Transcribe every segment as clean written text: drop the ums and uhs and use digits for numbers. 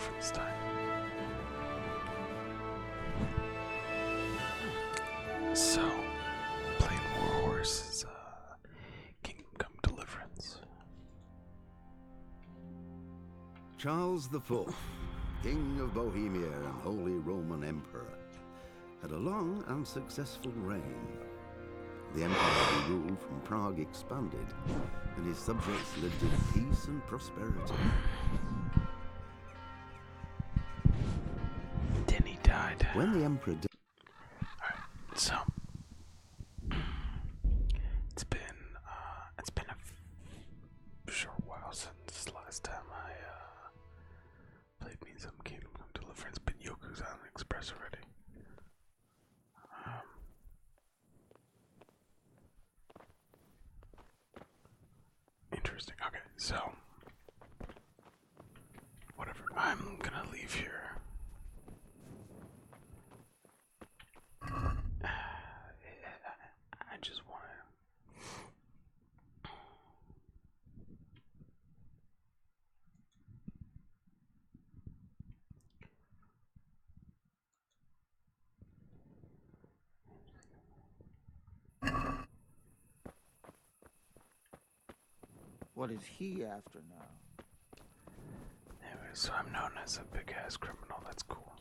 Wolfenstein. So, playing Warhorse is Kingdom Come Deliverance. Charles IV, King of Bohemia and Holy Roman Emperor, had a long and successful reign. The empire he ruled from Prague expanded, and his subjects lived in peace and prosperity. Then he died. When the emperor died, So it's been a short while since last time I played me some Kingdom Come Deliverance, but Yoku's on Express already. Interesting. Okay, so whatever. I'm gonna leave here. I just want to. What is he after now? Anyway, so I'm known as a big ass criminal. That's cool.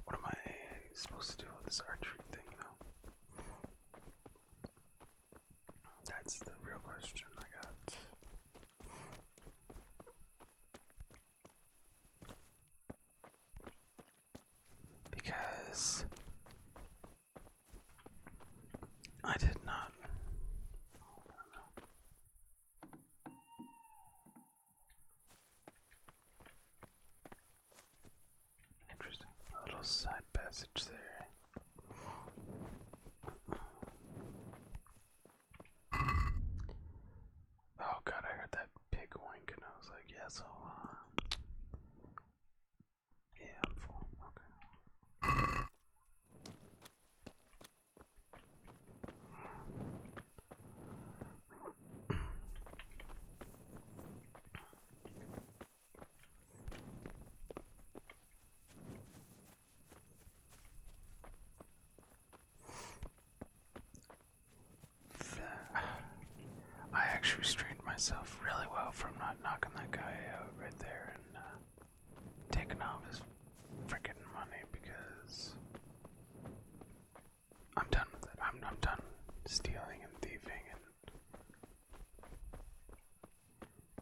What am I supposed to do with this archery thing, though? That's the real question I got. Because I did not. Interesting. A little side passage there. Oh god, I heard that pig wink and I was like, yeah, so, yeah, I'm full. Okay. I actually restrained myself really well from not knocking that guy out right there and taking all his freaking money because I'm done with it. I'm done stealing and thieving and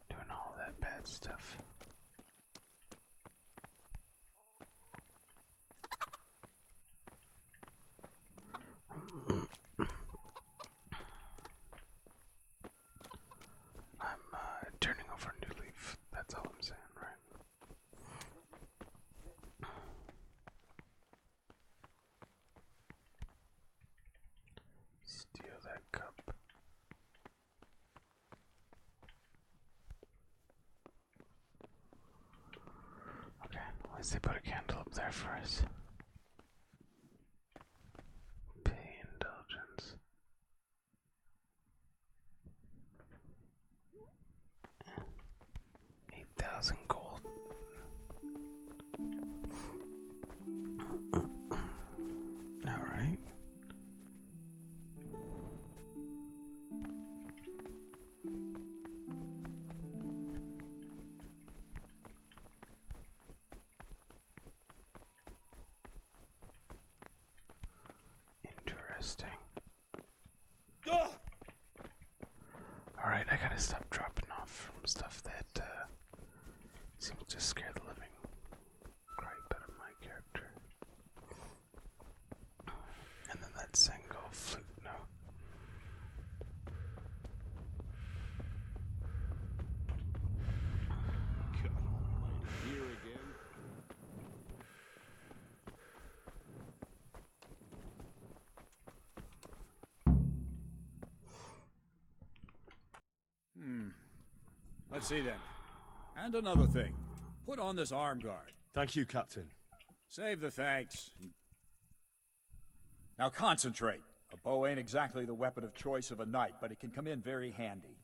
doing all that bad stuff. I'm turning over a new leaf. That's all I'm saying, right? Steal that cup. Okay, at least they put a candle up there for us. Pay indulgence. 8,000 gold. Alright. Interesting. Alright, I gotta stop dropping off from stuff that seems to scare the living crap out of my character. And then that single flute note. Here again. Let's see then. And another thing. Put on this arm guard. Thank you, Captain. Save the thanks. Now concentrate, A bow ain't exactly the weapon of choice of a knight, but it can come in very handy.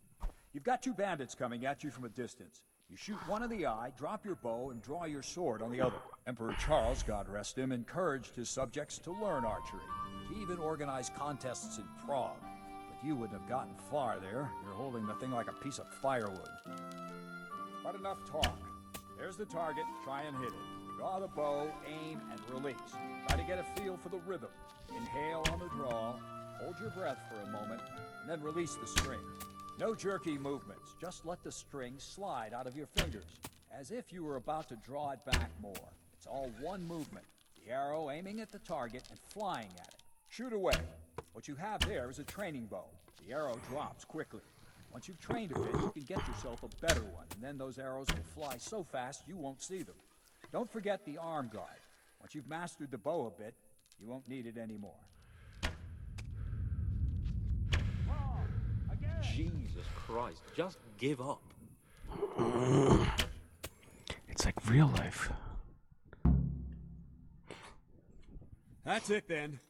You've got two bandits coming at you from a distance. You shoot one in the eye, drop your bow, and draw your sword on the other. Emperor Charles, God rest him, encouraged his subjects to learn archery. He even organized contests in Prague. But you wouldn't have gotten far there. You're holding the thing like a piece of firewood. But enough talk. There's the target. Try and hit it. Draw the bow, aim, and release. Try to get a feel for the rhythm. Inhale on the draw, hold your breath for a moment, and then release the string. No jerky movements. Just let the string slide out of your fingers, as if you were about to draw it back more. It's all one movement. The arrow aiming at the target and flying at it. Shoot away. What you have there is a training bow. The arrow drops quickly. Once you've trained a bit, you can get yourself a better one, and then those arrows will fly so fast you won't see them. Don't forget the arm guard. Once you've mastered the bow a bit, you won't need it anymore. Jesus Christ, just give up. It's like real life. That's it then.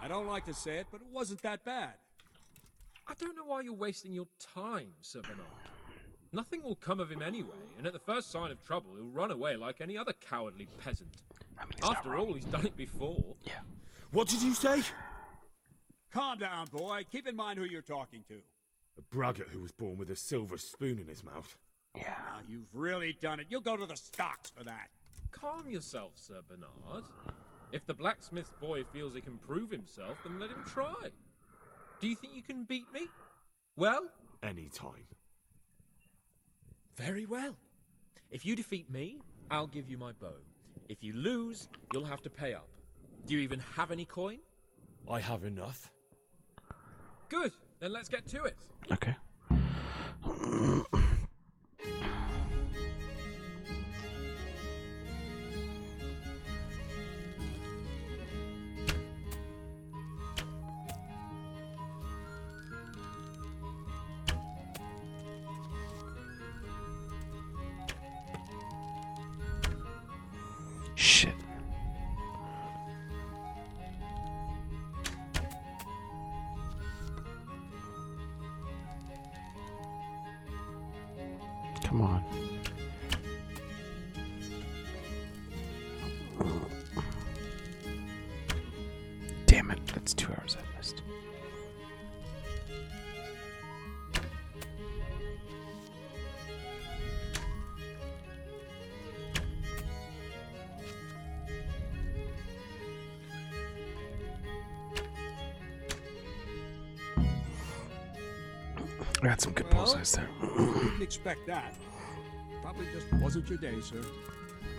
I don't like to say it, but it wasn't that bad. I don't know why you're wasting your time, Sir Bernard. Nothing will come of him anyway, and at the first sign of trouble, he'll run away like any other cowardly peasant. I mean, he's After all, he's done it before. Yeah. What did you say? Calm down, boy. Keep in mind who you're talking to. A braggart who was born with a silver spoon in his mouth. Yeah. Now, you've really done it. You'll go to the stocks for that. Calm yourself, Sir Bernard. If the blacksmith boy feels he can prove himself, then let him try. Do you think you can beat me? Well? Any time. Very well. If you defeat me, I'll give you my bow. If you lose, you'll have to pay up. Do you even have any coin? I have enough. Good. Then let's get to it. Okay. Shit. Come on. Damn it, that's 2 hours I missed. I got some good bullseyes there. Didn't expect that. Probably just wasn't your day, sir.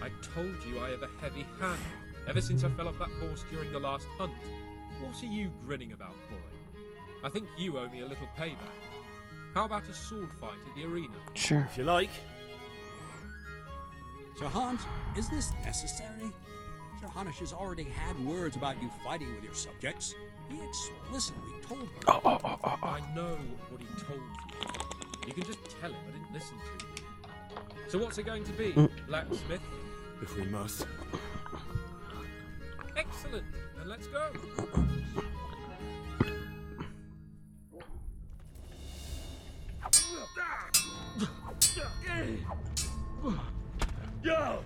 I told you I have a heavy hand, ever since I fell off that horse during the last hunt. What are you grinning about, boy? I think you owe me a little payback. How about a sword fight at the arena? Sure. If you like. Sir Hans, is this necessary? Sir Hanush has already had words about you fighting with your subjects. He explicitly told her. I know what he told you. You can just tell him I didn't listen to you. So what's it going to be, blacksmith? If we must. Excellent. Then let's go. Go!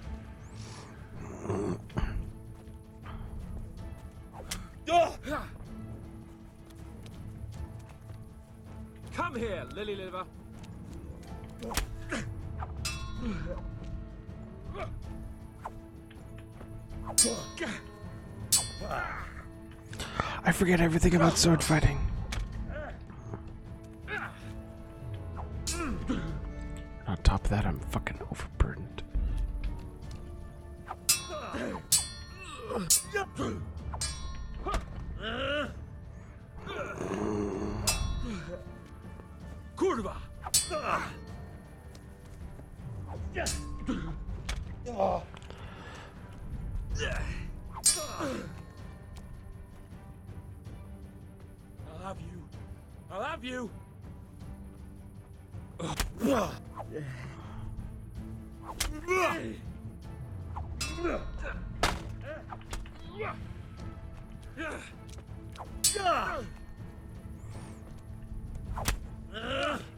Come here, lily liver. I forget everything about sword fighting. On top of that, I'm fucking overburdened. Kurva! I'll have you. I'll have you.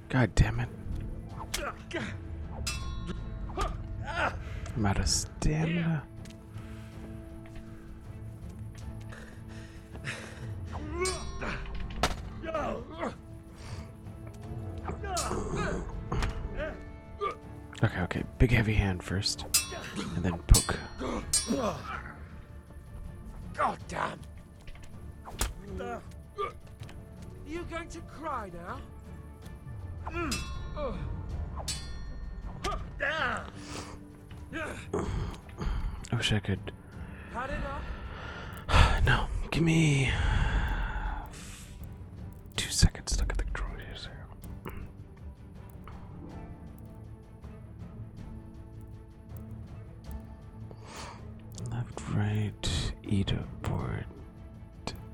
God damn it. I'm out of stamina. Okay, big heavy hand first, and then poke. God damn! Are you going to cry now? I wish I could. Had enough? No, give me 2 seconds. Look at the controllers here. Left, right, Eda board.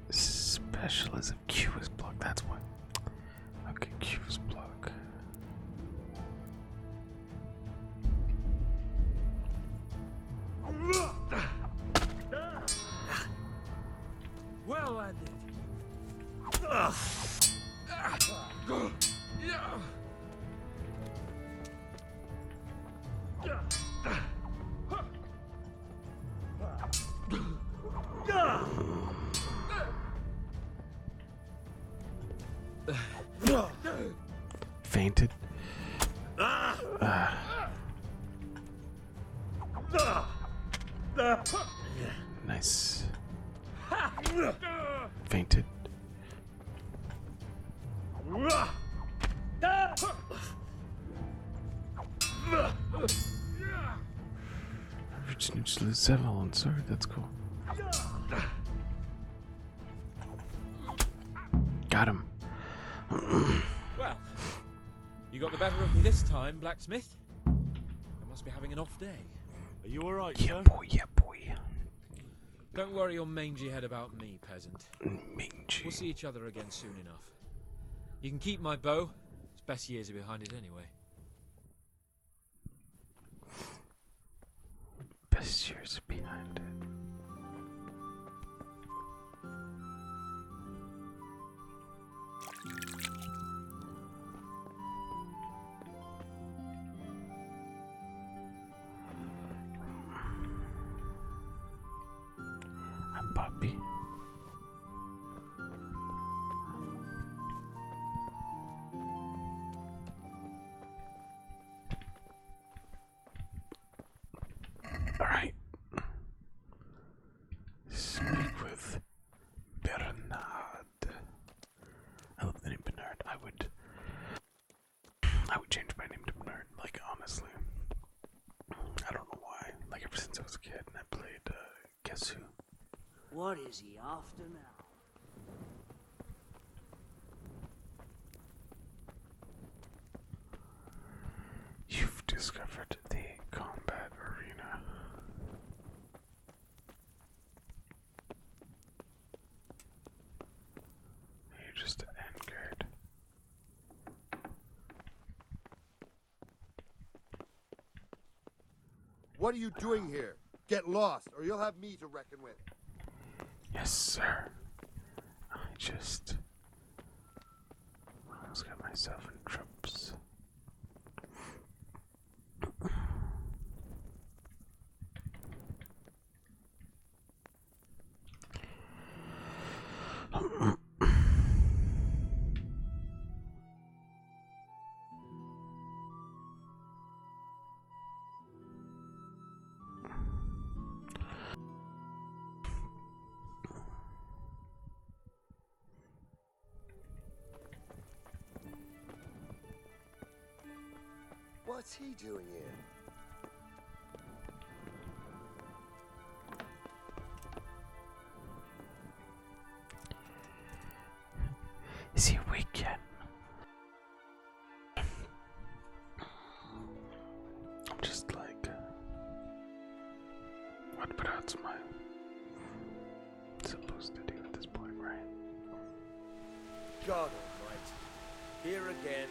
Special as if Q is blocked. That's why. Okay, Q is block. Well ended. Fainted. Nice. Fainted. Reach neutral 7 on sword. That's cool. Got him. Well, you got the better of me this time, blacksmith. I must be having an off day. Are you alright, Yeah, sir? boy. Yeah, boy. Don't worry your mangy head about me, peasant. Mangy. We'll see each other again soon enough. You can keep my bow. Its best years are behind it anyway. Best years behind it. I'm Bobby. All right. Speak with Bernard. I love the name Bernard. I would change my name to Bernard. Like honestly, I don't know why. Like ever since I was a kid and I played Guess Who. What is he after now? You've discovered the combat arena. You're just an end guard. What are you doing here? Get lost, or you'll have me to reckon with. Yes, sir. I just almost got myself in troubles. What's he doing here? Is he awake yet? I'm just like, what else am I supposed to do at this point, right? God almighty. Here again.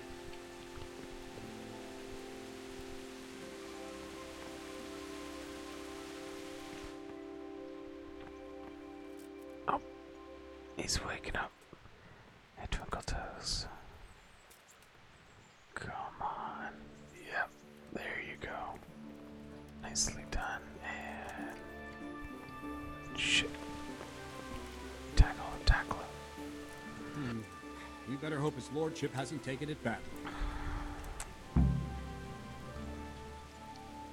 He's waking up. Hey, Twinkle Toes. Come on. Yep, there you go. Nicely done. And shit. Tackle him, tackle him. We better hope his lordship hasn't taken it back.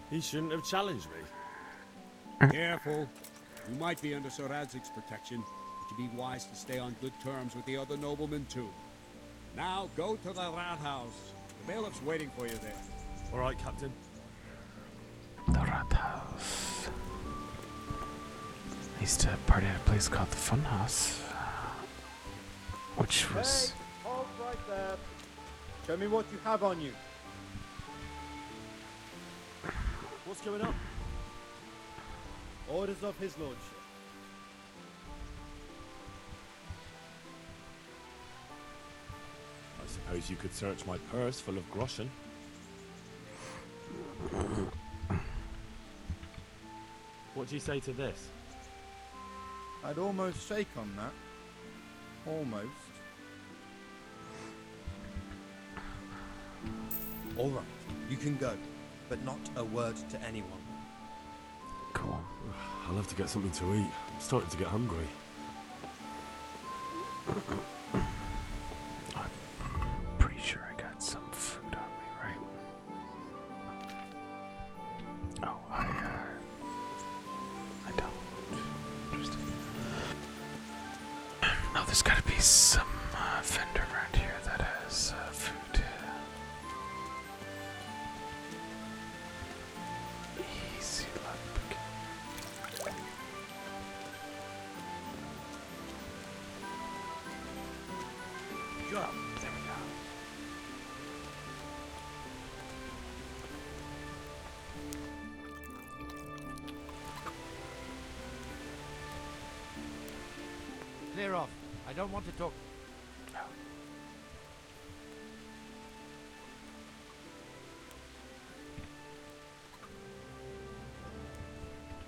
He shouldn't have challenged me. Careful. You might be under Sir Radzig's protection, but you'd be wise to stay on good terms with the other noblemen too. Now go to the rat house. The bailiff's waiting for you there. All right, Captain. The rat house. I used to party at a place called the Fun House, which was... Hey, halt right there. Show me what you have on you. What's going on? Orders of his lordship. I suppose you could search my purse full of groschen. What do you say to this? I'd almost shake on that. Almost. All right, you can go, but not a word to anyone. Cool. I'll have to get something to eat. I'm starting to get hungry. I'm pretty sure I got some food on me, right? Oh, I don't. Interesting. No, there's gotta be some vendor around here that has food. Easy luck. Jump. There we go. Clear off. I don't want to talk.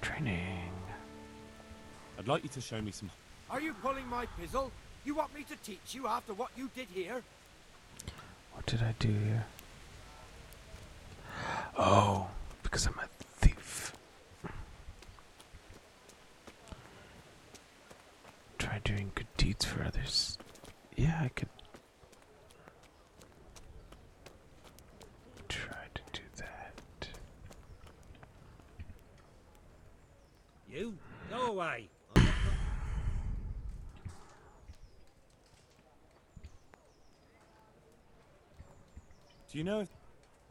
Training. I'd like you to show me some... Are you pulling my pizzle? You want me to teach you after what you did here? What did I do here? Oh, because I'm a thief. Try doing good deeds for others. Yeah, I could try to do that. You? Go away. Do you know if...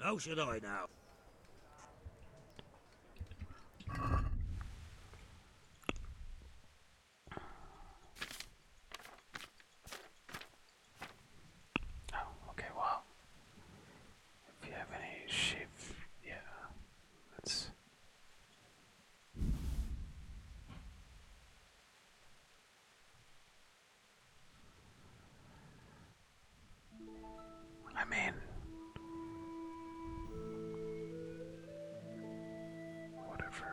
How should I now? Oh, okay, well. If you have any shave, yeah, that's... I mean... whatever.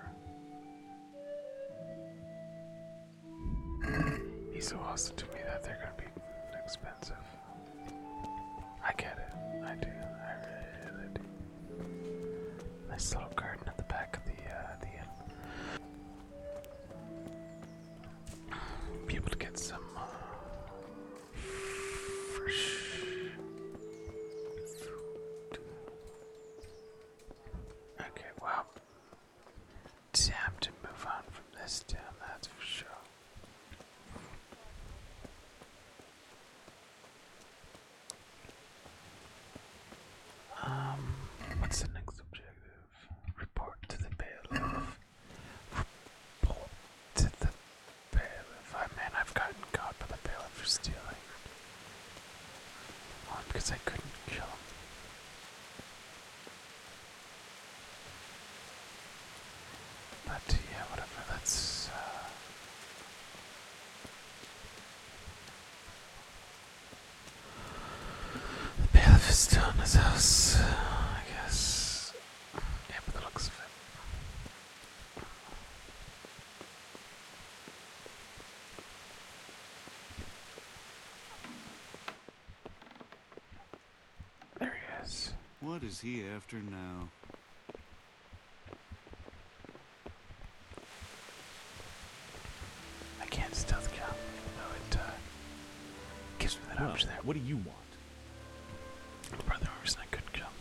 He's so awesome to me that they're gonna be expensive. I get it. I do. I really do. Nice little garden at the back of the inn. Be able to get some fresh food. Okay, well, time to move on from this town, that's for sure. What's the next objective? Report to the bailiff. Report to the bailiff. Oh man, I've gotten caught by the bailiff for stealing. One, because I couldn't kill him. But yeah, whatever, that's the bailiff is still in his house, I guess. Yeah, but the looks of it. What is he after now? I can't stealth kill, though it gives me that option there. What do you want? Probably the reason I couldn't kill.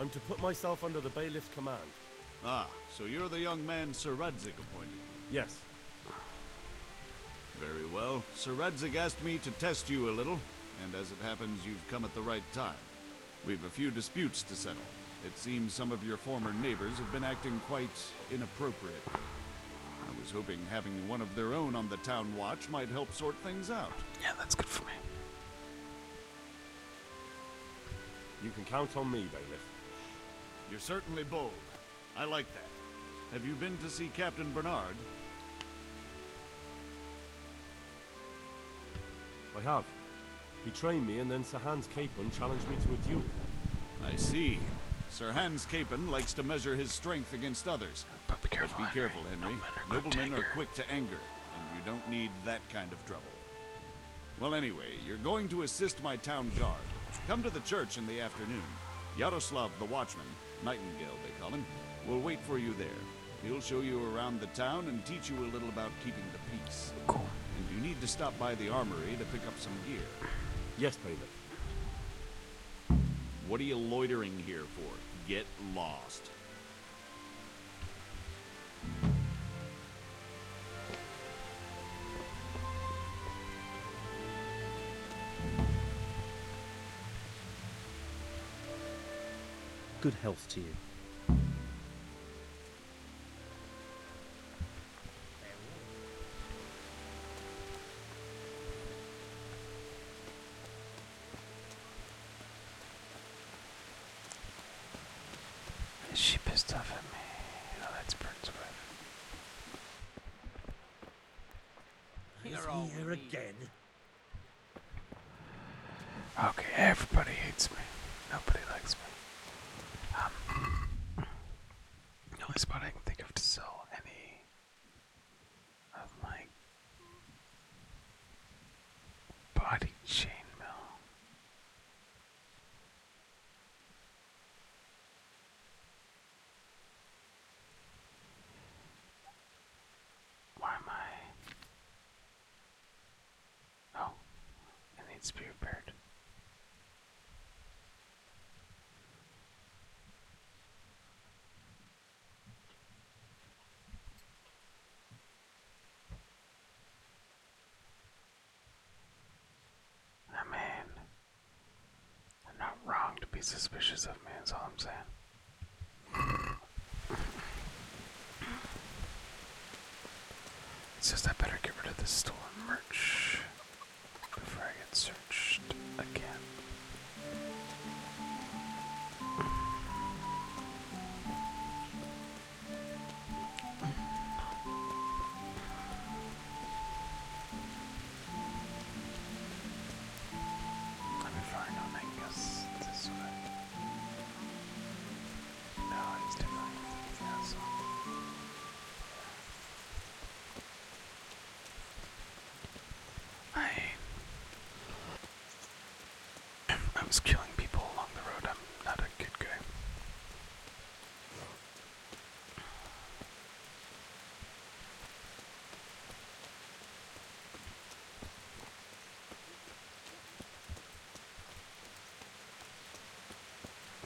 I'm to put myself under the bailiff's command. Ah, so you're the young man Sir Radzig appointed. Yes. Very well. Sir Radzig asked me to test you a little, and as it happens, you've come at the right time. We've a few disputes to settle. It seems some of your former neighbors have been acting quite inappropriate. I was hoping having one of their own on the town watch might help sort things out. Yeah, that's good for me. You can count on me, bailiff. You're certainly bold. I like that. Have you been to see Captain Bernard? I have. He trained me, and then Sir Hans Capon challenged me to a duel. I see. Sir Hans Capon likes to measure his strength against others. But be careful, Henry. Noblemen are quick to anger, and you don't need that kind of trouble. Well, anyway, you're going to assist my town guard. Come to the church in the afternoon. Yaroslav the Watchman, Nightingale they call him, will wait for you there. He'll show you around the town and teach you a little about keeping the peace. Cool. And you need to stop by the armory to pick up some gear. Yes, bailiff. What are you loitering here for? Get lost. Good health to you. Is she pissed off at me? Oh, that's Bird's wife. Is he here again? Okay, everybody hates me. Nobody likes me. The only spot I can think of to sell any of my body chainmail. Why am I? Oh, it needs to be repaired. I mean, I'm not wrong to be suspicious of me, is all I'm saying. It's just I better get rid of this stolen merch before I get searched again. Let me find out, I guess, this way. No, it's different. Yeah, so. I was killing people along the road. I'm not a good guy.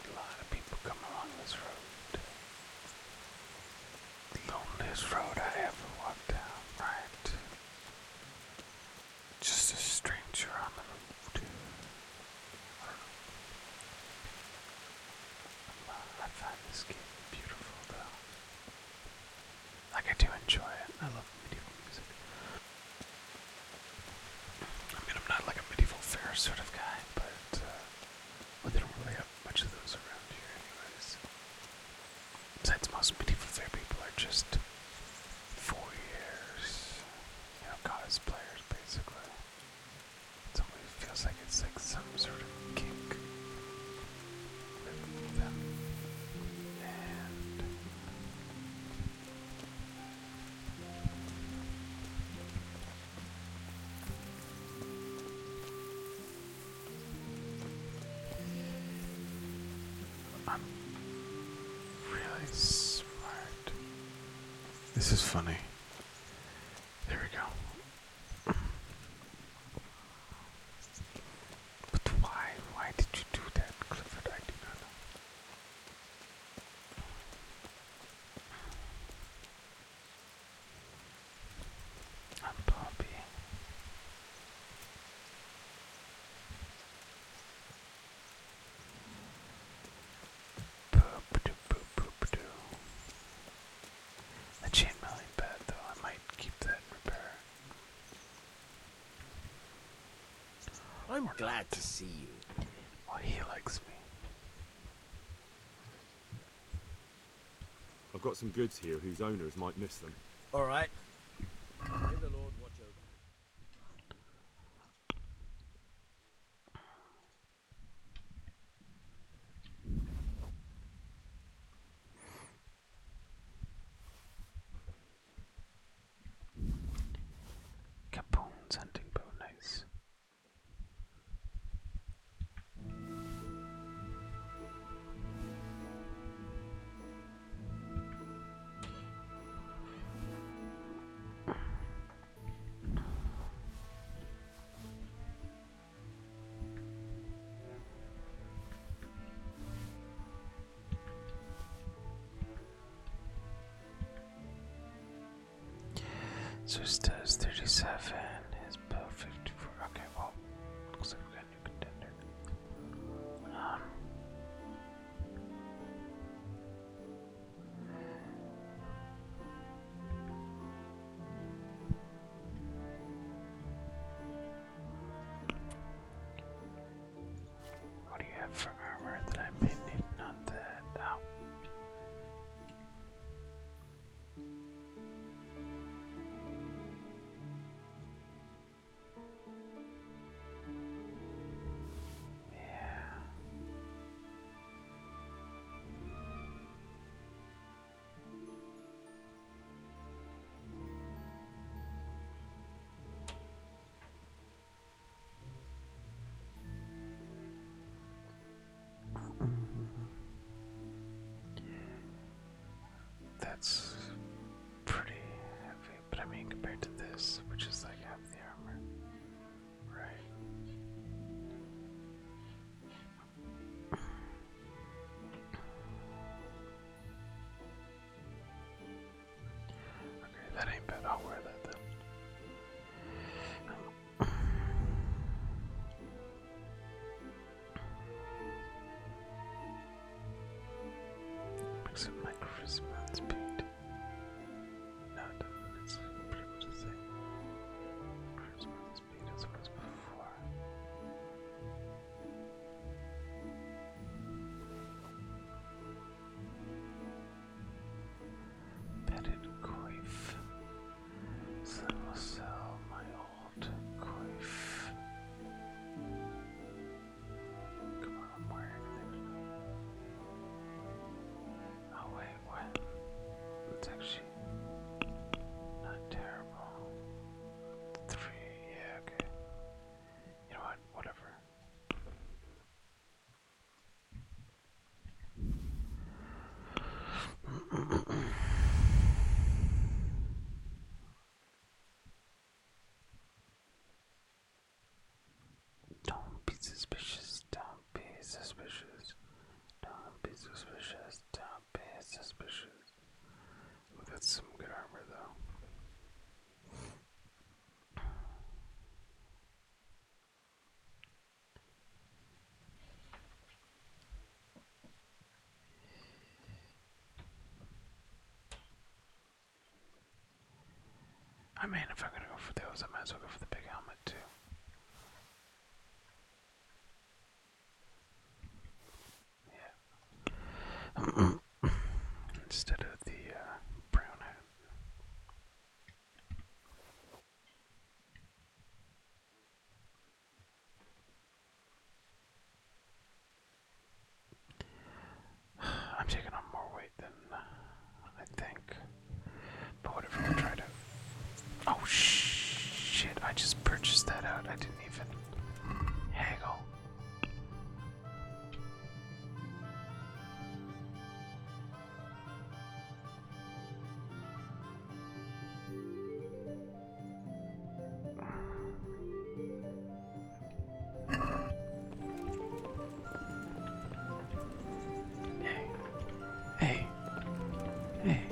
A lot of people come along this road. The loneliest road I ever walked down, right? Just a stranger on the road. I find this game beautiful, though. Like, I do enjoy it. I love medieval music. I mean, I'm not like a medieval fair sort of guy, but, well, they don't really have much of those around here anyways. Besides, most medieval fair people are just foyers, you know, cosplayers, basically. It always feels like it's like some sort of kink with them. And This is funny. There we go. But why? Why did you do that, Clifford? I do not know. I'm Bobby. The chainmailing bed, though, I might keep that in repair. I'm glad to see you. Well, he likes me. I've got some goods here whose owners might miss them. All right. May the Lord watch over. Capone's hunting bow, nice. So his does 37, his bow 54. Okay, well, looks like we got a new contender. What do you have for armor that I may need? Not that. Oh. That's pretty heavy, but I mean compared to this, which is like half the armor, right? Okay, that ain't bad. I'll wear that then. Makes it my charisma speed. No, it doesn't. It's pretty much the same. Charisma speed as it was before. Petted coif. So then we'll sell my old coif. Come on, I'm wearing it. Oh wait, what? It's actually not terrible. 3, yeah, okay. You know what? Whatever. Don't be suspicious. Don't be suspicious. Don't be suspicious. Don't be suspicious. Ooh, that's some good armor, though. I mean, if I'm gonna go for those, I might as well go for the big helmet, too. Yeah. Instead of the brown hat. I'm taking on more weight than I think. But whatever, we'll try to. Oh shit, I just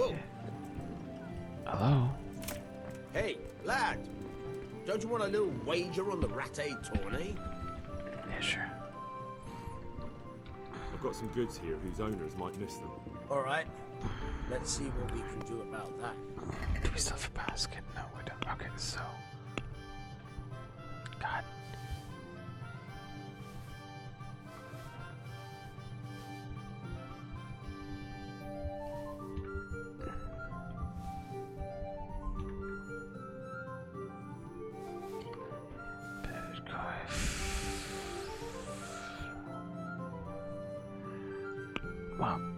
Whoa! Hello? Hey, lad! Don't you want a little wager on the ratte tourney? Yeah, sure. I've got some goods here whose owners might miss them. Alright. Let's see what we can do about that. Do we still have a basket? No, we don't. Okay, so... God. Well, I'm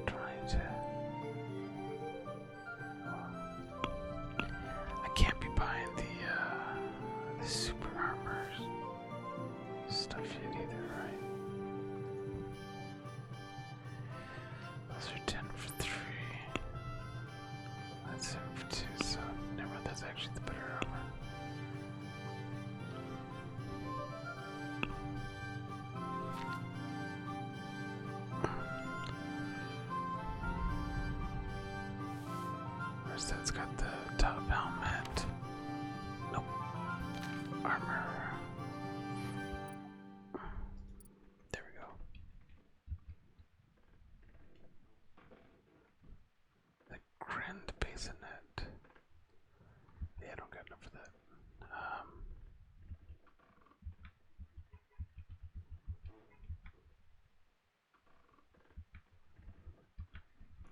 trying to. I can't be buying the super armors stuff yet either, right? Those are 10 for 3. That's 7 for 2, so never mind, that's actually the better armor. That's got the top helmet. Nope. Armor. There we go. The Grand Bassinet. Yeah, I don't got enough of that.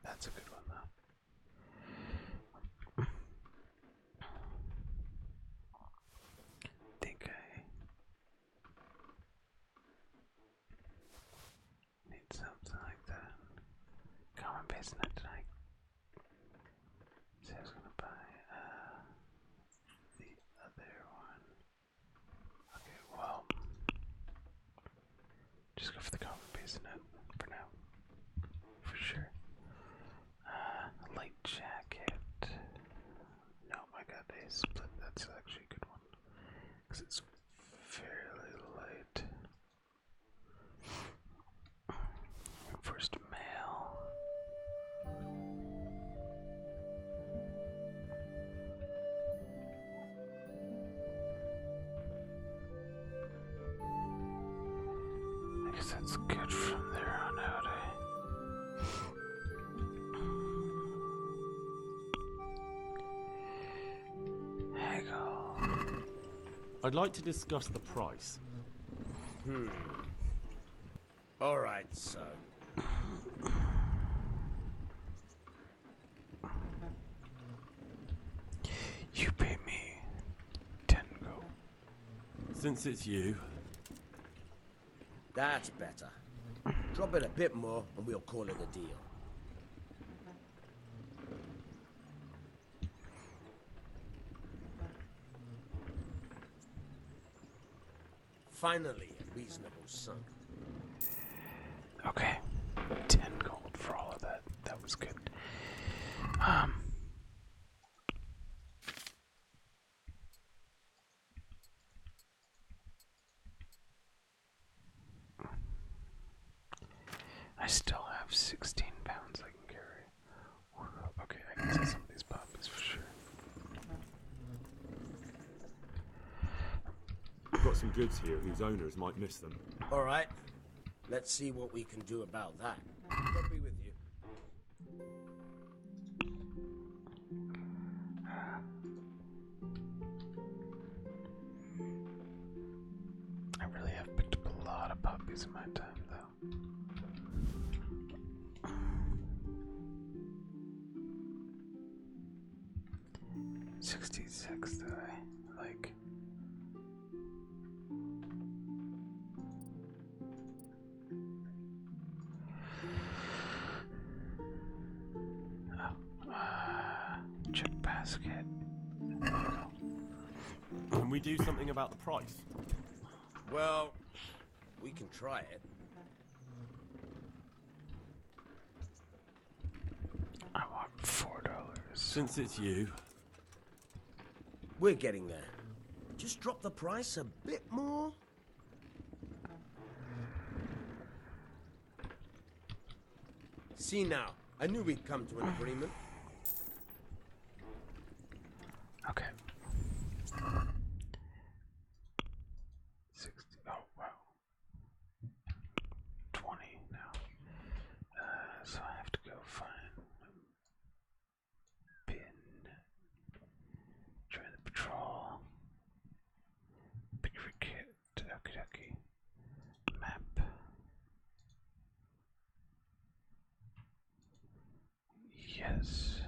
That's a good one though. Something like that. Common Bassinet tonight. So I was gonna buy the other one. Okay, well, just go for the Common Bassinet for now. For sure. Light jacket. No, I got a split. That's actually a good one. Because it's fairly light. First mail. I guess that's good from there on out, Haggle. I'd like to discuss the price. Alright, so. You pay me 10 gold. Since it's you. That's better. Drop it a bit more and we'll call it a deal. Finally, a reasonable sum. Okay. 10 gold for all of that. That was good. I still have 16 pounds I can carry. Okay, I can sell some of these poppies for sure. I've got some goods here whose owners might miss them. Alright. Let's see what we can do about that. God be with you. I really have picked up a lot of puppies in my time, though. 66 that I like. Check basket. Can we do something about the price? Well, we can try it. I want $4. Since it's you. We're getting there. Just drop the price a bit more. See now, I knew we'd come to an agreement. Okay. 60. Oh, wow. 20 now. So I have to go find pin. Join the patrol. Picture kit. Okie dokie. Map. Yes.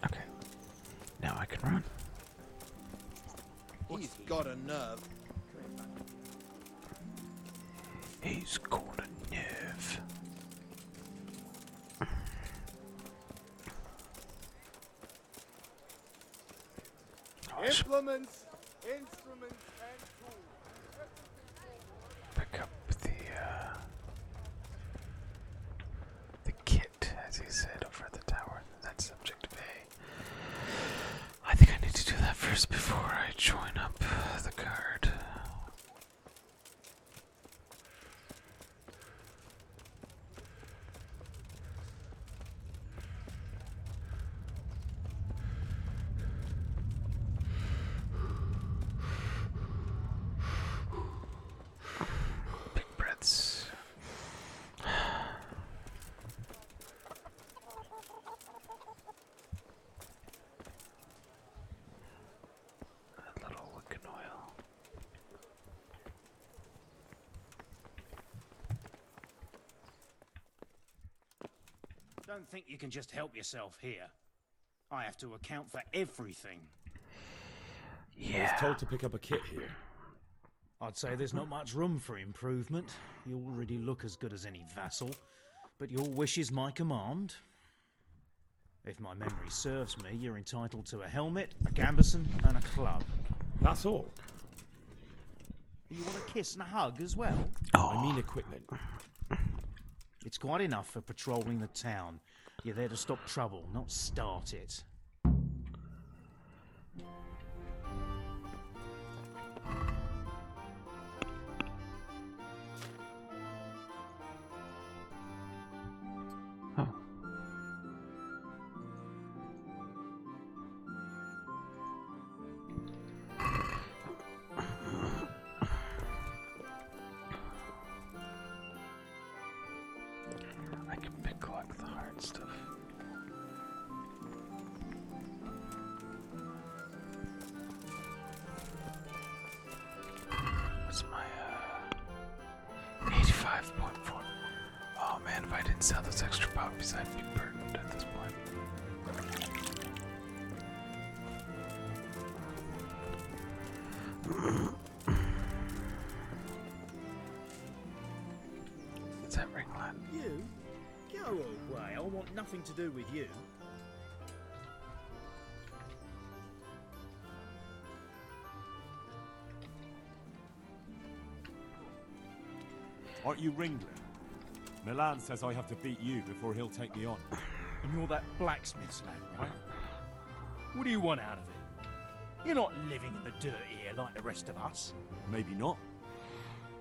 Okay. Now I can run. He's got a nerve. He's got a nerve. Implements, instruments, and tools. Pick up the kit, as he said, over at the tower. That's subjective A. I think I need to do that first before I join up the guard. Big breaths. A little wick and oil. Don't think you can just help yourself here. I have to account for everything. I was told to pick up a kit here. I'd say there's not much room for improvement. You already look as good as any vassal, but your wish is my command. If my memory serves me, you're entitled to a helmet, a gambeson, and a club. That's all. You want a kiss and a hug as well? I mean equipment. It's quite enough for patrolling the town. You're there to stop trouble, not start it. I can pick like the hard stuff. What's my 85.4? Oh man, if I didn't sell those extra puppies, I'd be burdened at this point. Is that ring light? You? Go away, I want nothing to do with you. Aren't you Ringler? Milan says I have to beat you before he'll take me on. And you're that blacksmith's lad, right? What do you want out of it? You're not living in the dirt here like the rest of us. Maybe not.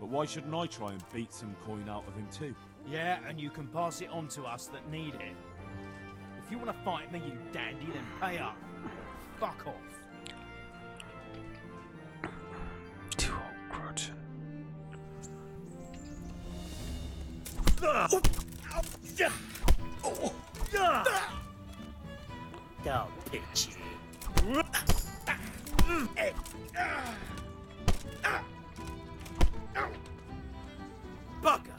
But why shouldn't I try and beat some coin out of him too? Yeah, and you can pass it on to us that need it. If you want to fight me, you dandy, then pay up. Fuck off. Too old grudge. Don't pitch it. Bugger.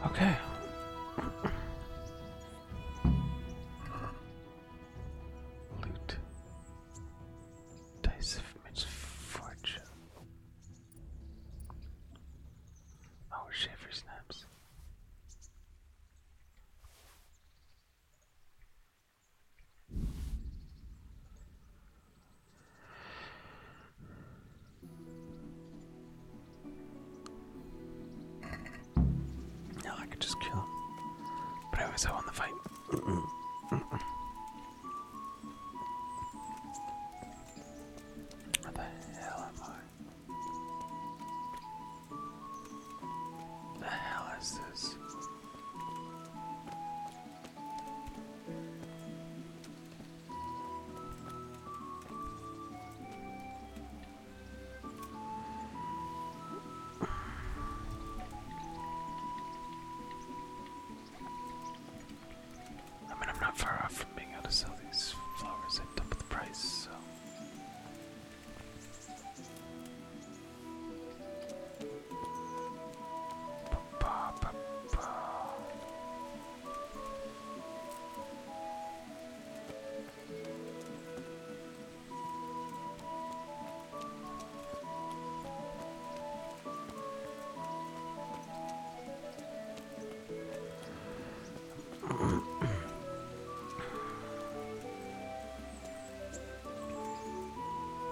Okay. Loot. Dice of misfortune. Oh, shiver snaps. No, I could just kill him. But anyways, I won the fight. Where the hell am I? The hell is this? I mean, I'm not far off from being able to sell these flowers at double the price, so.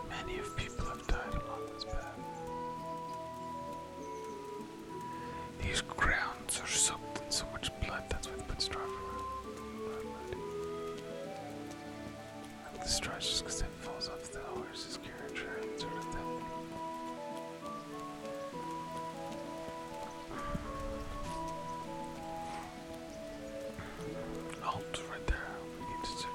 Many of people have died along this path. These grounds are soaked in so much blood, that's why they put straw everywhere. I think the straw is just because it falls off the horse's carriage, right? Sort of thing. Halt right there. We need to sit.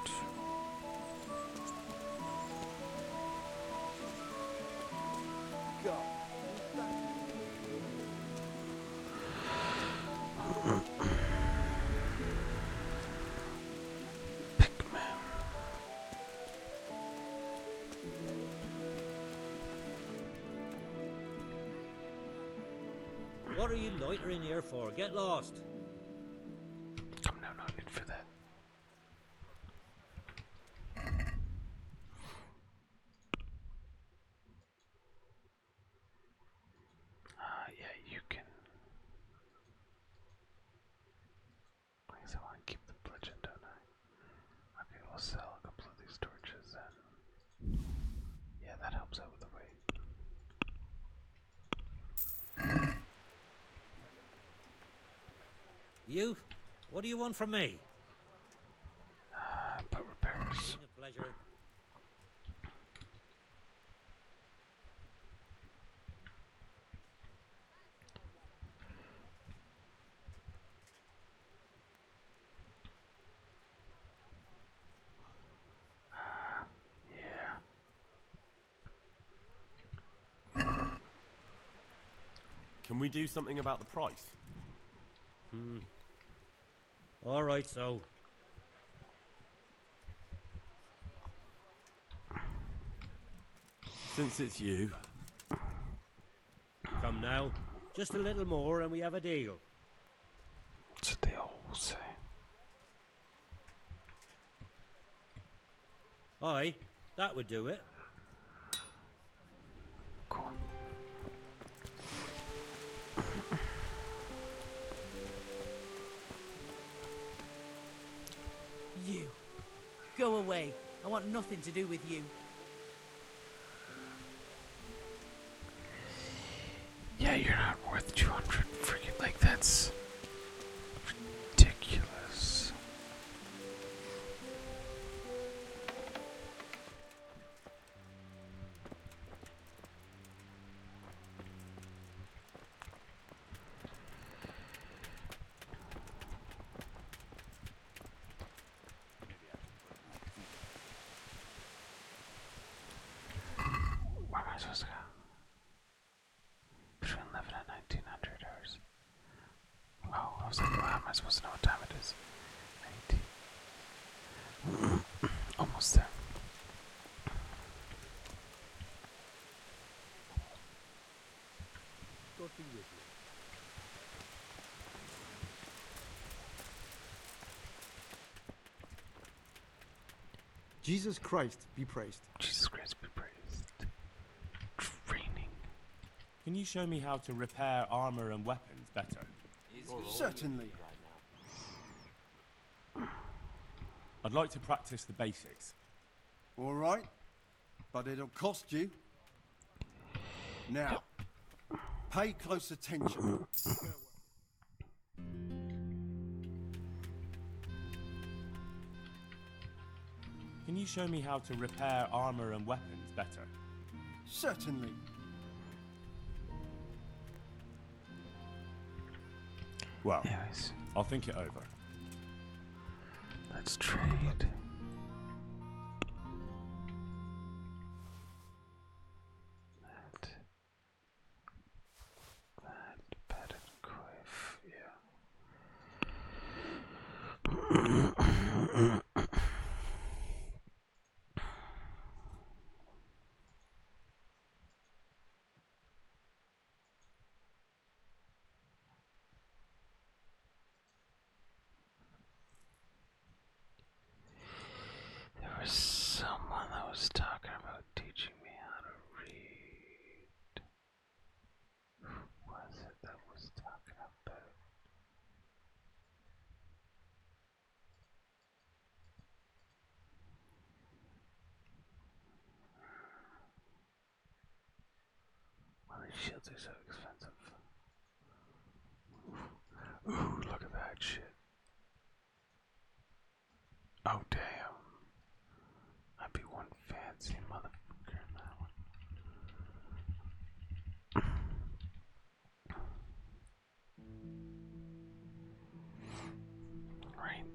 What are you loitering here for? Get lost. Oh, no need for that. Yeah, you can. I guess I want to keep the bludgeon, don't I? Okay, we'll sell a couple of these torches then. Yeah, that helps out with the weight. You? What do you want from me? But repairs. A pleasure. Can we do something about the price? All right, so. Since it's you. Come now. Just a little more and we have a deal. That's what they all say. Aye, that would do it. Cool. You. Go away. I want nothing to do with you. Yeah, you're not worth 200 freaking, like, that's ridiculous. Where am I supposed to go? Between 11 and 1900 hours. Oh, I was like, how am I supposed to know what time it is? 19. Almost there. God be with you. Jesus Christ be praised. Jesus Christ be praised. Training. Can you show me how to repair armor and weapons better? Certainly. I'd like to practice the basics. All right, but it'll cost you. Now, pay close attention. Can you show me how to repair armor and weapons better? Certainly. Well, anyways, I'll think it over. Let's trade. That padded quiff, yeah. There was someone that was talking about teaching me how to read. Who was it that was talking about? Well, these shields are so expensive. Ooh, look at that shit. Oh, damn. I'd be one fancy motherfucker in that one. Right.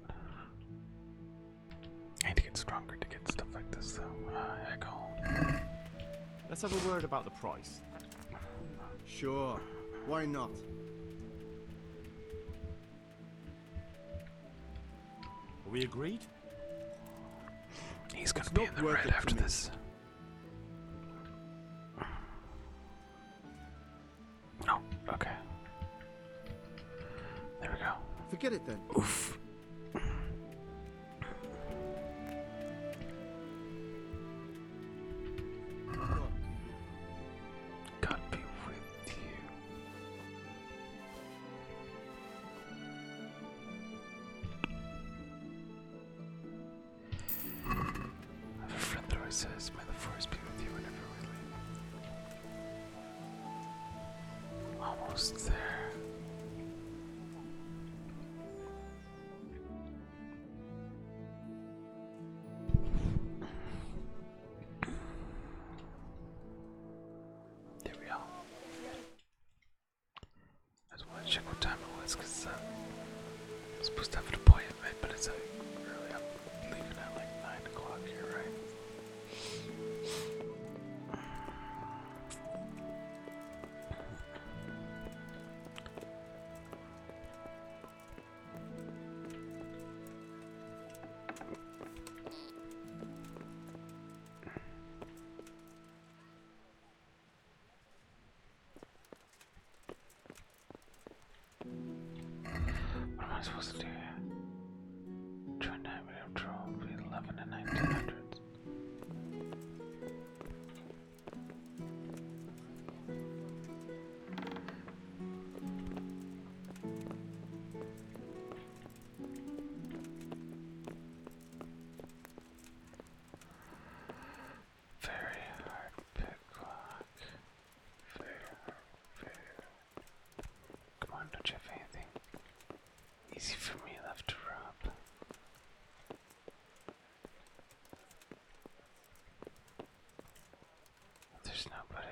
I need to get stronger to get stuff like this, though. Echo. Let's have a word about the price. Sure. Why not? Are we agreed? He's gonna be in the red after this. Oh, okay. There we go. Forget it then. Oof. God be with you. I have a friend that always says, "May the force be with you whenever we leave." Almost there. There we are. I just want to check what time it was because I'm supposed to have an appointment, but it's like really, I'm leaving at like 9 o'clock here, right? What am I supposed to do here? Join diameter of draw will be 11 and 1900s. Very hard picklock. Very hard. Come on, don't you have anything easy for me left to rob? There's nobody.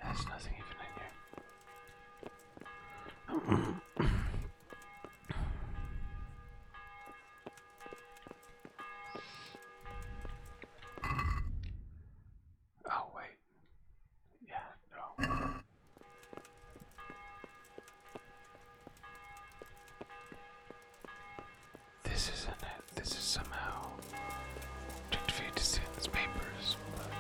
There's nothing even in here. Oh, wait. Yeah, no. This isn't it. This is somehow dictated to its papers, but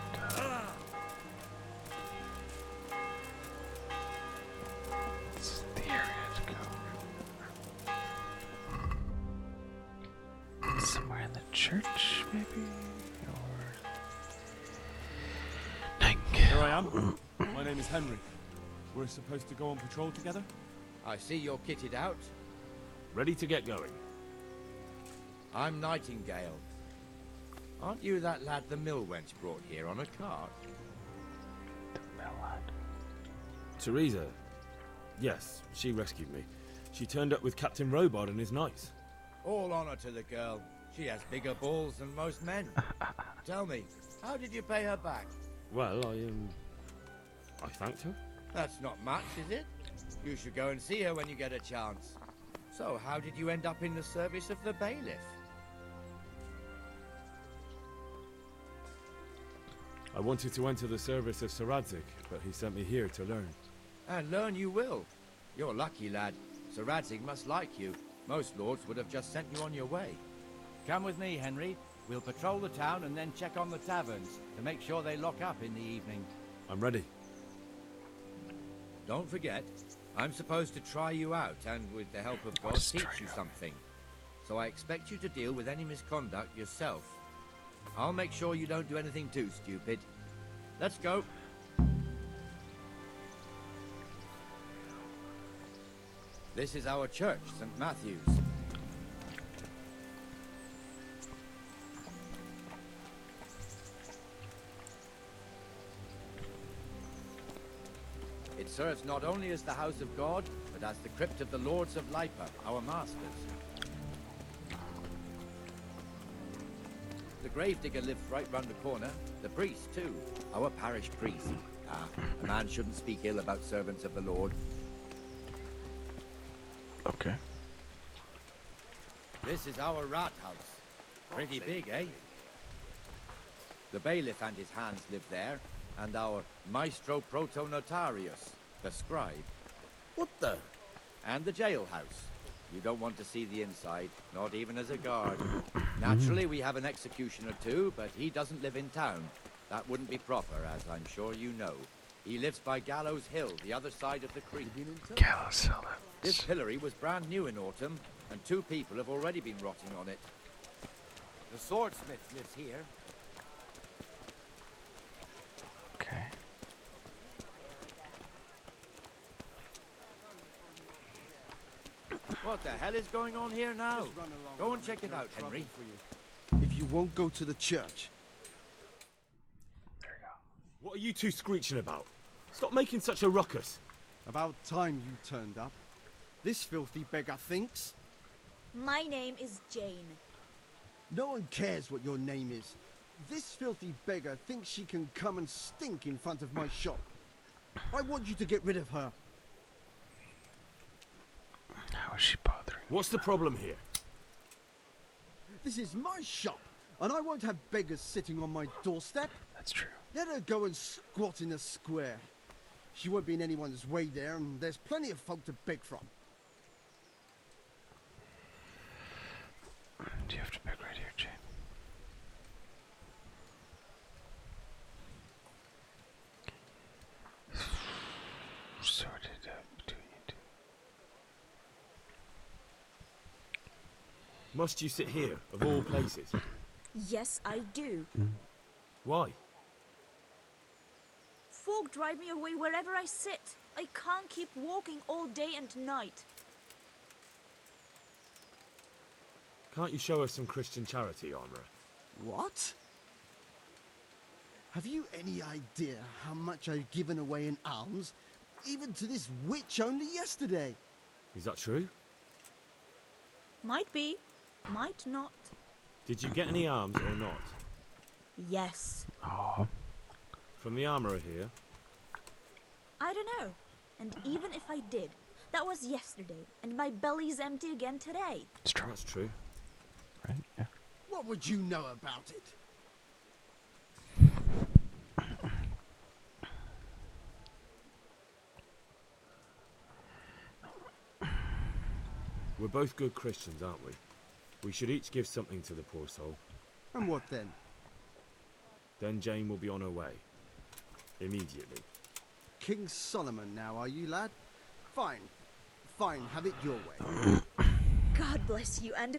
this is the area to go. Somewhere in the church, maybe? Or Here I am. My name is Henry. We're supposed to go on patrol together? I see you're kitted out. Ready to get going. I'm Nightingale. Aren't you that lad the mill wench brought here on a cart? The mill lad. Teresa. Yes, she rescued me. She turned up with Captain Robard and his knights. All honor to the girl. She has bigger balls than most men. Tell me, how did you pay her back? Well, I thanked her. That's not much, is it? You should go and see her when you get a chance. So, how did you end up in the service of the bailiff? I wanted to enter the service of Sir Radzig, but he sent me here to learn. And learn you will. You're lucky, lad. Sir Radzig must like you. Most lords would have just sent you on your way. Come with me, Henry. We'll patrol the town and then check on the taverns to make sure they lock up in the evening. I'm ready. Don't forget, I'm supposed to try you out and, with the help of God, teach you something. So I expect you to deal with any misconduct yourself. I'll make sure you don't do anything too stupid. Let's go. This is our church, St. Matthew's. It serves not only as the house of God, but as the crypt of the Lords of Lipa, our masters. The gravedigger lives right round the corner. The priest, too. Our parish priest. A man shouldn't speak ill about servants of the Lord. Okay. This is our rat house. Pretty big, eh? The bailiff and his hands live there, and our maestro protonotarius, the scribe. What the? And the jailhouse. You don't want to see the inside, not even as a guard. Naturally, we have an executioner too, but he doesn't live in town. That wouldn't be proper, as I'm sure you know. He lives by Gallows Hill, the other side of the creek. Gallows Hill. This pillory was brand new in autumn, and 2 people have already been rotting on it. The swordsmith lives here. Okay. What the hell is going on here now? Go and check it out, Henry. If you won't go to the church. What are you two screeching about? Stop making such a ruckus. About time you turned up. This filthy beggar thinks. My name is Jane. No one cares what your name is. This filthy beggar thinks she can come and stink in front of my shop. I want you to get rid of her. How is she bothering? What's the problem here? This is my shop, and I won't have beggars sitting on my doorstep. That's true. Let her go and squat in a square. She won't be in anyone's way there, and there's plenty of folk to beg from. Do you have to beg right here, Jane? Sorted up, do you do? Must you sit here, of all places? Yes, I do. Why? Folk drive me away wherever I sit. I can't keep walking all day and night. Can't you show us some Christian charity, Armourer? What? Have you any idea how much I've given away in alms? Even to this witch only yesterday. Is that true? Might be, might not. Did you get any alms or not? Yes. Oh. From the armourer here? I don't know. And even if I did, that was yesterday, and my belly's empty again today. It's true. That's true. Right? Yeah. What would you know about it? We're both good Christians, aren't we? We should each give something to the poor soul. And what then? Then Jane will be on her way. Immediately. King Solomon now, are you, lad? Fine. Fine, have it your way. God bless you, and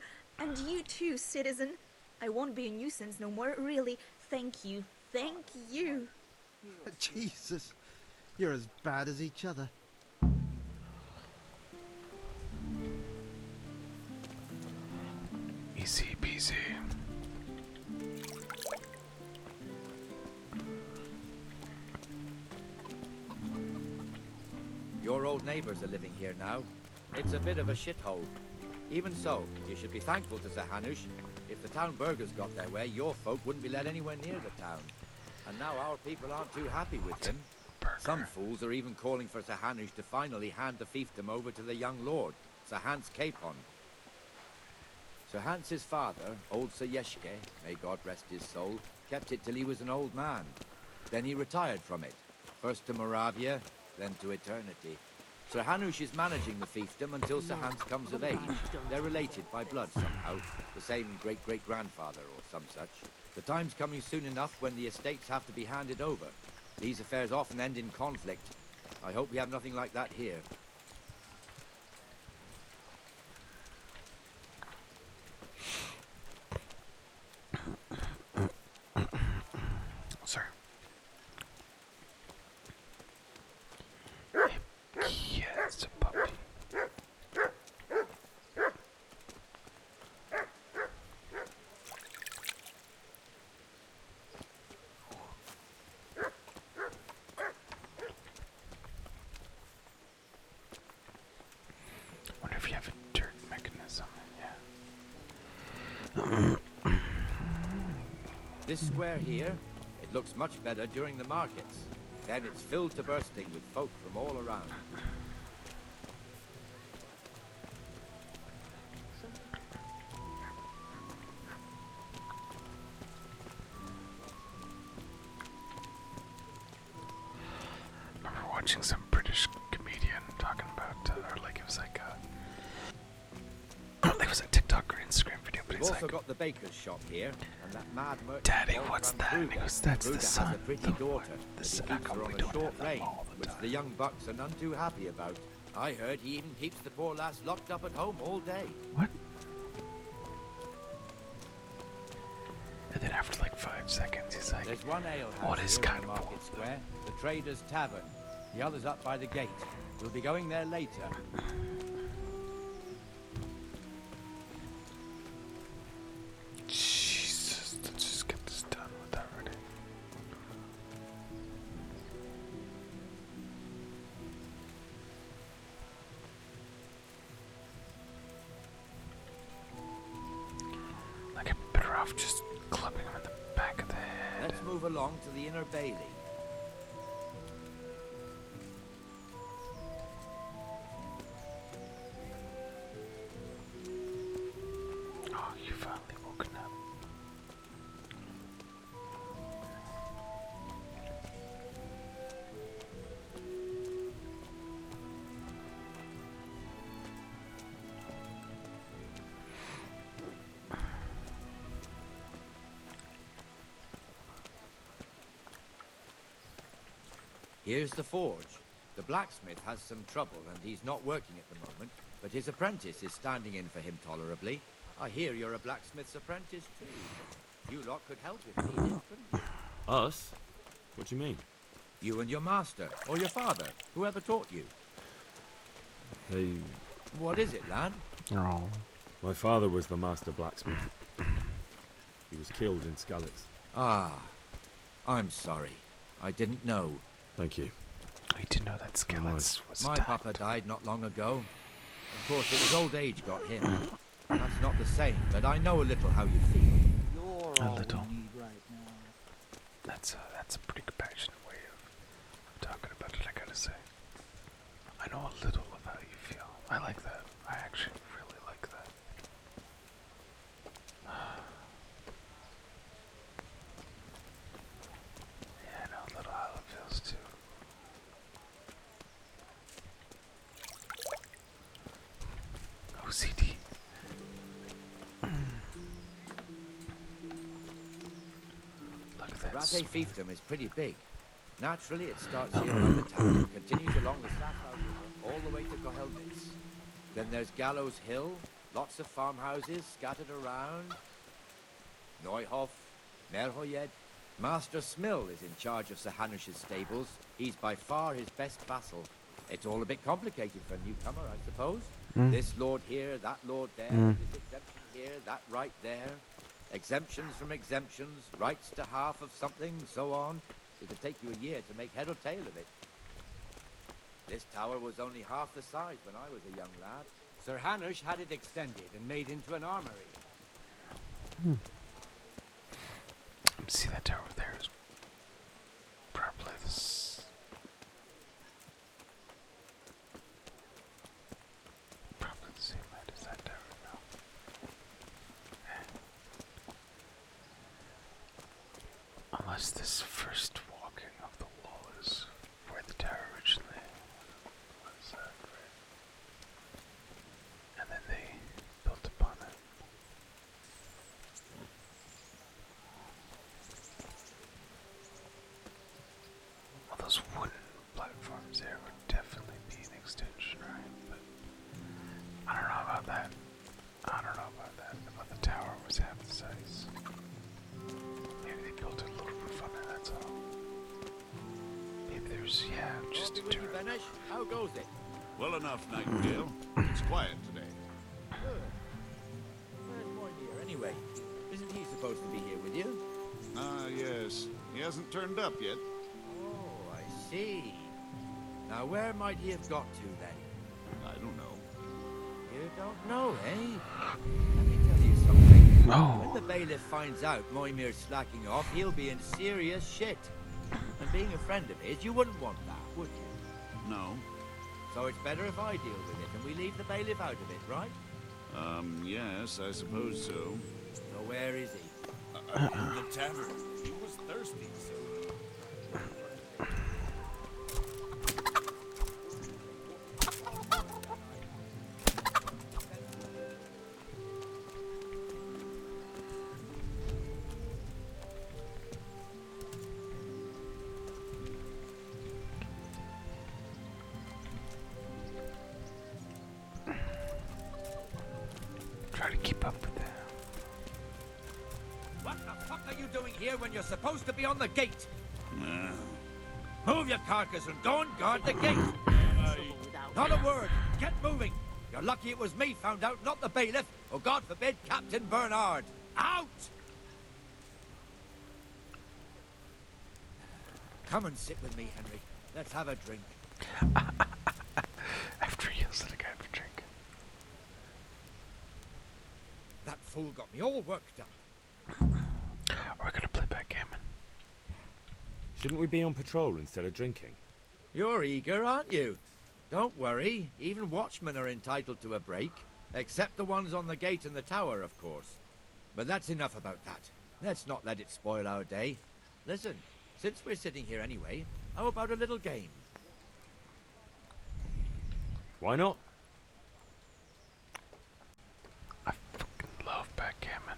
you too, citizen. I won't be a nuisance no more, really. Thank you. Thank you. Jesus, you're as bad as each other. Easy peasy. Your old neighbors are living here now. It's a bit of a shithole. Even so, you should be thankful to Sir Hanush. If the town burghers got their way, your folk wouldn't be let anywhere near the town. And now our people aren't too happy with him. Some fools are even calling for Sir Hanush to finally hand the fiefdom over to the young lord, Sir Hans Capon. Sir Hans's father, old Sir Yeshke, may God rest his soul, kept it till he was an old man. Then he retired from it, first to Moravia, then to eternity. Sir Hanush is managing the fiefdom until Sir Hans comes of age. They're related by blood somehow, the same great-great-grandfather or some such. The time's coming soon enough when the estates have to be handed over. These affairs often end in conflict. I hope we have nothing like that here. Sir. Yes, puppy. Wonder if you have a dirt mechanism. Yeah. This square here, it looks much better during the markets. Then it's filled to bursting with folk from all around. I remember watching some British comedian talking about, or like it was like it was a TikTok or Instagram video, but We've it's also like, got the baker's shop here, and that mad merchant. Daddy, what's that? And he goes, that's the Kruger son. has a pretty daughter, The but he son. keeps How her come on we a don't short have them rein, all the which time? the young bucks are none too happy about. I heard he even keeps the poor lass locked up at home all day. What? And then after like 5 seconds, he's like, There's one alehouse what is here in kind the of market square, the Trader's Tavern. The other's up by the gate. We'll be going there later. Jesus, let's just get this done with that already. Like I'm better off just clubbing him in the back of the head. Let's move along to the inner bailey. Oh, you finally woken up. Here's the forge. The blacksmith has some trouble and he's not working at the moment, but his apprentice is standing in for him tolerably. I hear you're a blacksmith's apprentice too. You lot could help if needed, couldn't you? Us? What do you mean? You and your master, or your father, whoever taught you. Hey, What is it, lad? Oh. my father was the master blacksmith. He was killed in Skalitz. Ah, I'm sorry. I didn't know. Thank you. We didn't know that Skalitz was My attacked. papa died not long ago. Of course, it was old age got him. That's not the same, but I know a little how you feel. You're A all little. we need right now. That's a pretty compassionate way of talking about it, I gotta say. I know a little of how you feel. I like that. I actually really like that. Yeah, I know a little how it feels too. OCD. Look at that. Rattay fiefdom is pretty big. Naturally, it starts here by the town and continues along the Safal River all the way to Kohelnitz. Then there's Gallows Hill, lots of farmhouses scattered around. Neuhof, Merhoyed. Master Smill is in charge of Sir Hanush's stables. He's by far his best vassal. It's all a bit complicated for a newcomer, I suppose. This lord here, that lord there, this exemption here, that right there. Exemptions from exemptions, rights to half of something, so on. It could take you a year to make head or tail of it. This tower was only half the size when I was a young lad. Sir Hanush had it extended and made into an armory. See that tower over there is probably this. Probably the same height as that tower now. Unless this first walking of the wall is where the tower originally was at, right? And then they built upon it. Well, those wooden platforms there would definitely be an extension, right? But I don't know about that. I don't know about that. About the tower was half the size. Maybe they built a little roof on it, that's all. Maybe there's, yeah, just a turret. How goes it? Well enough, Nightingale. It's quiet today. Good. Where's Moynir anyway? Isn't he supposed to be here with you? Ah, yes. He hasn't turned up yet. Oh, I see. Now where might he have got to then? I don't know. You don't know, eh? Let me tell you something. Oh. When the bailiff finds out Moymir's slacking off, he'll be in serious shit. And being a friend of his, you wouldn't want that, would you? No. So it's better if I deal with it and we leave the bailiff out of it, right? Yes, I suppose so. So where is he? In the tavern. He was thirsty, so... Try to keep up with that. What the fuck are you doing here when you're supposed to be on the gate? Move your carcass and go and guard the gate. Not a word. Get moving. You're lucky it was me found out, not the bailiff, or God forbid, Captain Bernard. Out! Come and sit with me, Henry. Let's have a drink. After he yells at a guy for a drink. That fool got me all worked up. We're gonna play backgammon. Shouldn't we be on patrol instead of drinking? You're eager, aren't you? Don't worry. Even watchmen are entitled to a break. Except the ones on the gate and the tower, of course. But that's enough about that. Let's not let it spoil our day. Listen, since we're sitting here anyway, how about a little game? Why not? I fucking love backgammon.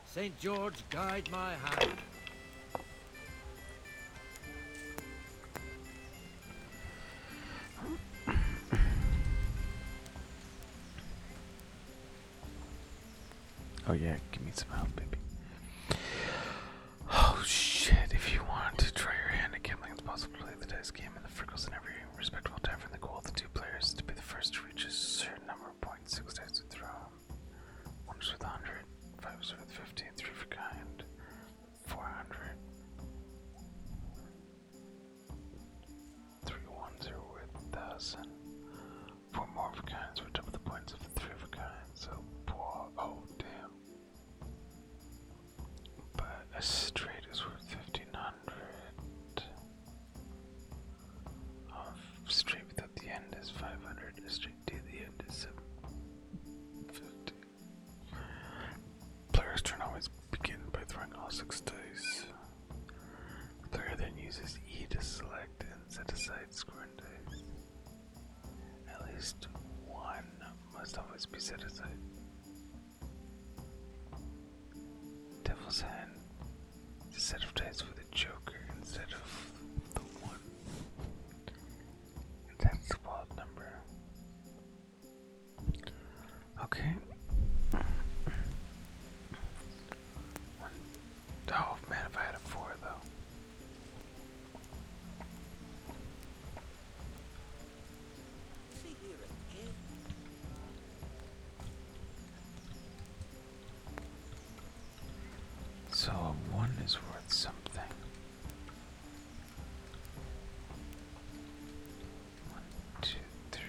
St. George, guide my hand. Oh yeah, give me some help, baby. Oh shit, if you want to try your hand at gambling, it's possible to play the dice game in the Frickles in every respectable tavern. The goal of the two players is to be the first to reach a certain number of points. 6 dice to throw. 1 is with 100, 5 is with 50, 3 for kind, 400. 3 ones are worth 1,000. 4 more for kinds would double the points of 3 for kinds. So, oh damn. But a straight is worth 1,500. Straight without the end is 500. A straight to the end is 750. Player's turn always begin by throwing all 6 dice. The player then uses E to select and set aside scoring dice. At least one must always be set aside. Devil's hand is a set of dice with a joker instead of the 1. And that's the wild number. Okay. is worth something. 1, 2, 3.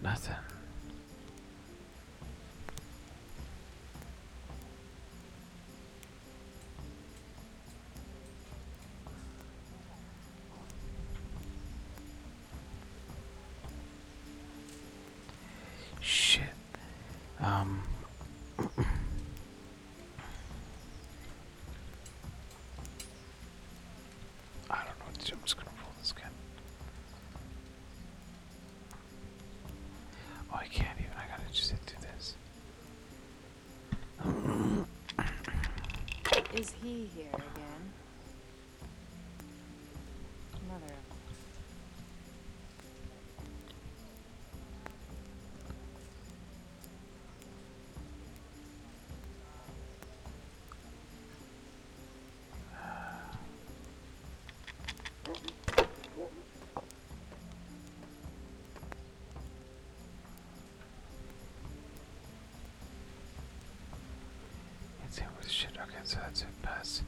Nothing. Shit. I don't know what to do. I'm just gonna roll this again. Oh, I can't even. I gotta just do this. Is he here again? Mother of Let's see what shit. Okay, so that's it. Pass.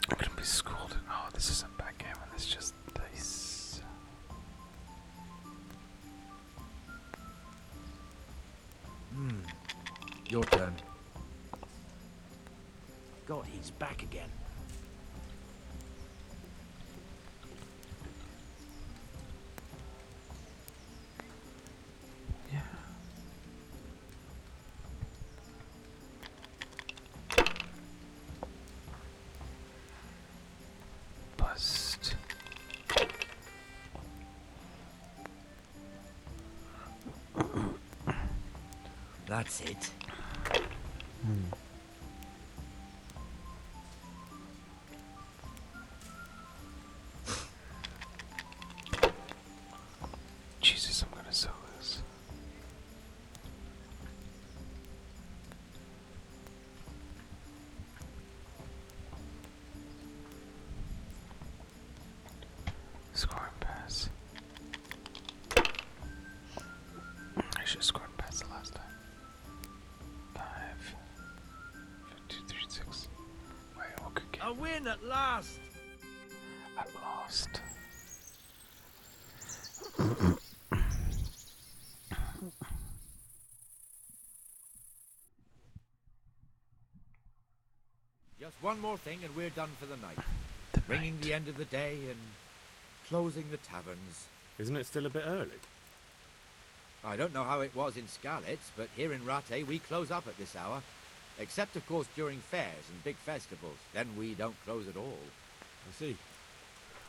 I'm gonna be schooled. Oh, this isn't backgammon. It's just dice. Your turn. God, he's back again. Yeah. Bust. That's it. Jesus, I'm gonna sell this. Score and pass. I should have scored and passed the last time. 5, 2, 3, 6. Wait, what could get? A win at last! I lost. Just one more thing and we're done for the night. Ringing the end of the day and closing the taverns. Isn't it still a bit early? I don't know how it was in Skalitz, but here in Rattay we close up at this hour. Except, of course, during fairs and big festivals. Then we don't close at all. I see.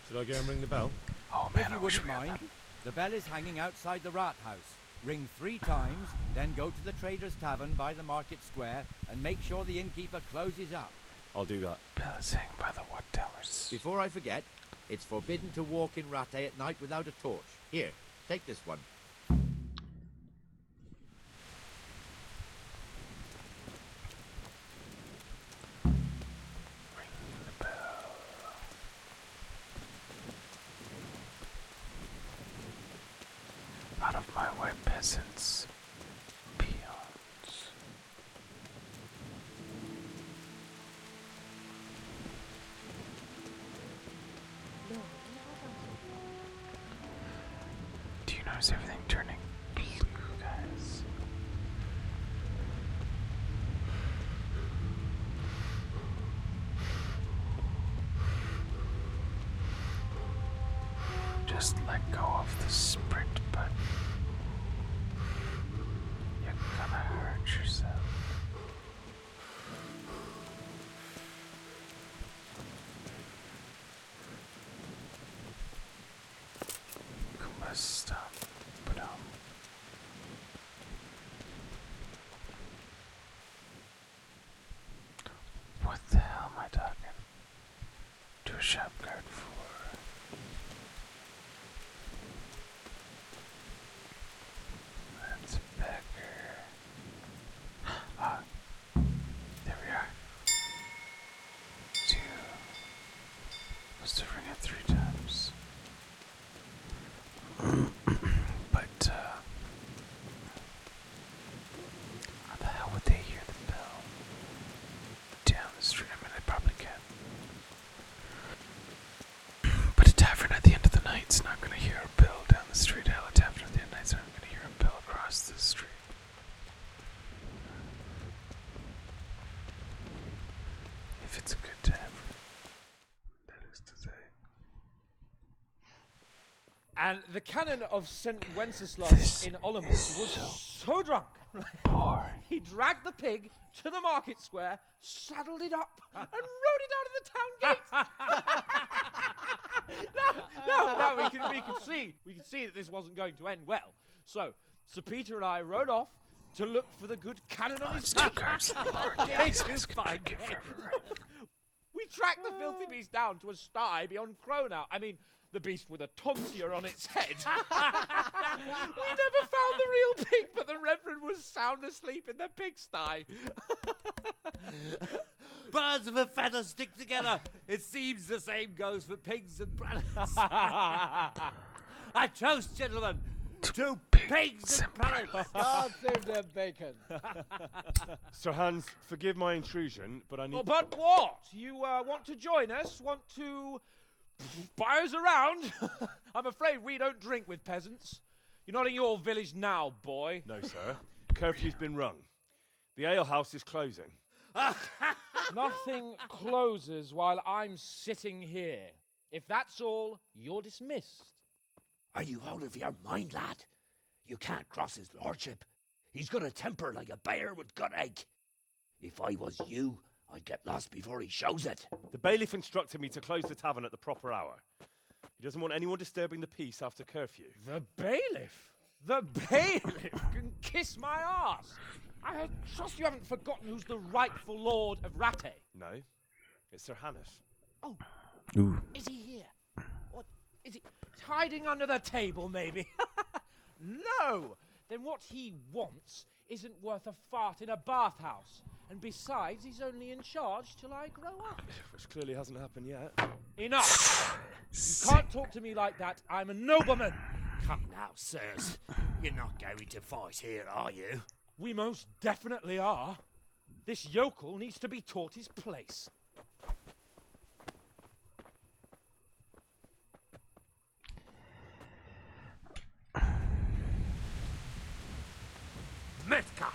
Should I go and ring the bell? Oh If you wouldn't mind, the bell is hanging outside the rat house. Ring 3 times, then go to the Trader's Tavern by the market square and make sure the innkeeper closes up. I'll do that. Bell is hanging by the wood towers. Before I forget, it's forbidden to walk in Rattay at night without a torch. Here, take this one. Out of my way, peasants. Peons. Do you notice everything turning blue, guys? Just let go of the sprint button. You're gonna hurt yourself. Come on, stop. But what the hell am I talking? To a shop guard for it's a good tavern. That is to say. And the canon of St. Wenceslas in Olomouc was so drunk, he dragged the pig to the market square, saddled it up, and rode it out of the town gate. No, we could see that this wasn't going to end well. So, Sir Peter and I rode off to look for the good canon on his back. We tracked the filthy beast down to a sty beyond Cronau. I mean, the beast with a tonsure on its head. We never found the real pig, but the Reverend was sound asleep in the pigsty. Birds of a feather stick together. It seems the same goes for pigs and prelates. I toast, gentlemen, to pigs and prelates. God save their bacon. Sir Hans, forgive my intrusion, but I need... Oh, but what? You want to join us? Want to buy us around? I'm afraid we don't drink with peasants. You're not in your village now, boy. No, sir. Curfew's been rung. The alehouse is closing. Nothing closes while I'm sitting here. If that's all, you're dismissed. Are you out of your mind, lad? You can't cross his lordship. He's got a temper like a bear with gut ache. If I was you, I'd get lost before he shows it. The bailiff instructed me to close the tavern at the proper hour. He doesn't want anyone disturbing the peace after curfew. The bailiff? The bailiff can kiss my arse. I trust you haven't forgotten who's the rightful lord of Rattay. No, it's Sir Hannes. Oh, Ooh. Is he here? What? Is he hiding under the table, maybe? No! Then what he wants isn't worth a fart in a bathhouse. And besides, he's only in charge till I grow up. Which clearly hasn't happened yet. Enough! You can't talk to me like that. I'm a nobleman. Come now, sirs. You're not going to fight here, are you? We most definitely are. This yokel needs to be taught his place. Metka!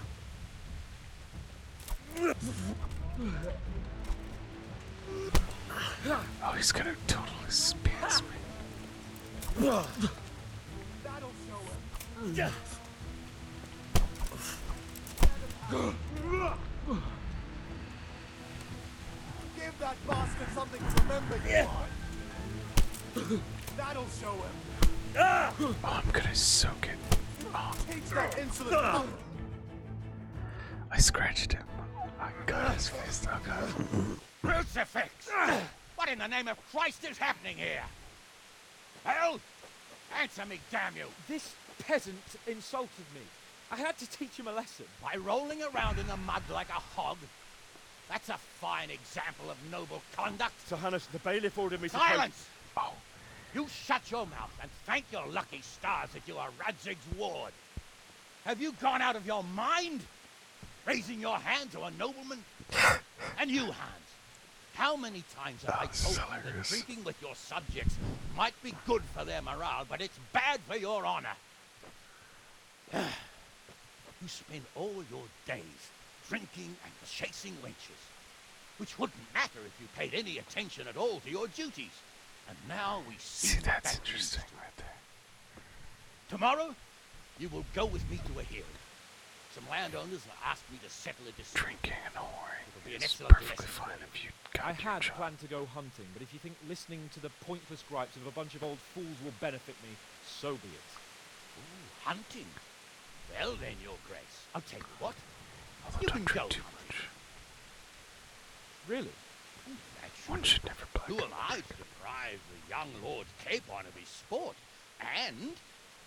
Oh, he's gonna totally spaz me. That'll show him. Give that bastard something to remember you by. That'll show him. Oh, I'm gonna soak it. Oh. Teach that insolent punk. I scratched him. I got his fist. Oh god. Crucifix! What in the name of Christ is happening here? Hell? Answer me, damn you! This peasant insulted me. I had to teach him a lesson. By rolling around in the mud like a hog? That's a fine example of noble conduct. Sir Hannes, the bailiff ordered me to... Silence! Oh. You shut your mouth and thank your lucky stars that you are Radzig's ward. Have you gone out of your mind? Raising your hand to a nobleman? And you, Hans, how many times have I told you that drinking with your subjects might be good for their morale, but it's bad for your honor? You spend all your days drinking and chasing wenches, which wouldn't matter if you paid any attention at all to your duties. And now we see that's interesting right there. Tomorrow, you will go with me to a hearing. Some landowners have asked me to settle a dispute. Drinking and whoring. It'll be an It's excellent perfectly lesson. fine if you I got your had job. planned to go hunting, but if you think listening to the pointless gripes of a bunch of old fools will benefit me, so be it. Ooh, hunting? Well then, Your Grace, I'll tell you what. Although You don't can drink go. too much. Really? One should never black. Who am I to deprive the young Lord Capon of his sport? And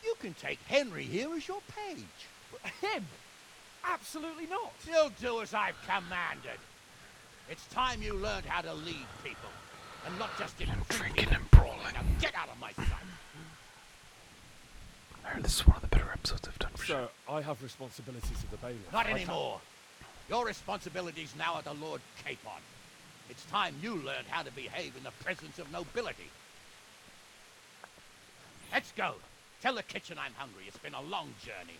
you can take Henry here as your page. Him? Absolutely not. You'll do as I've commanded. It's time you learned how to lead people, and not just in drinking and brawling. Now get out of my sight. I heard this is one of the better episodes I've done for So, I have responsibilities of the bailiff. Not anymore. Your responsibilities now are the Lord Capon. It's time you learned how to behave in the presence of nobility. Let's go. Tell the kitchen I'm hungry. It's been a long journey.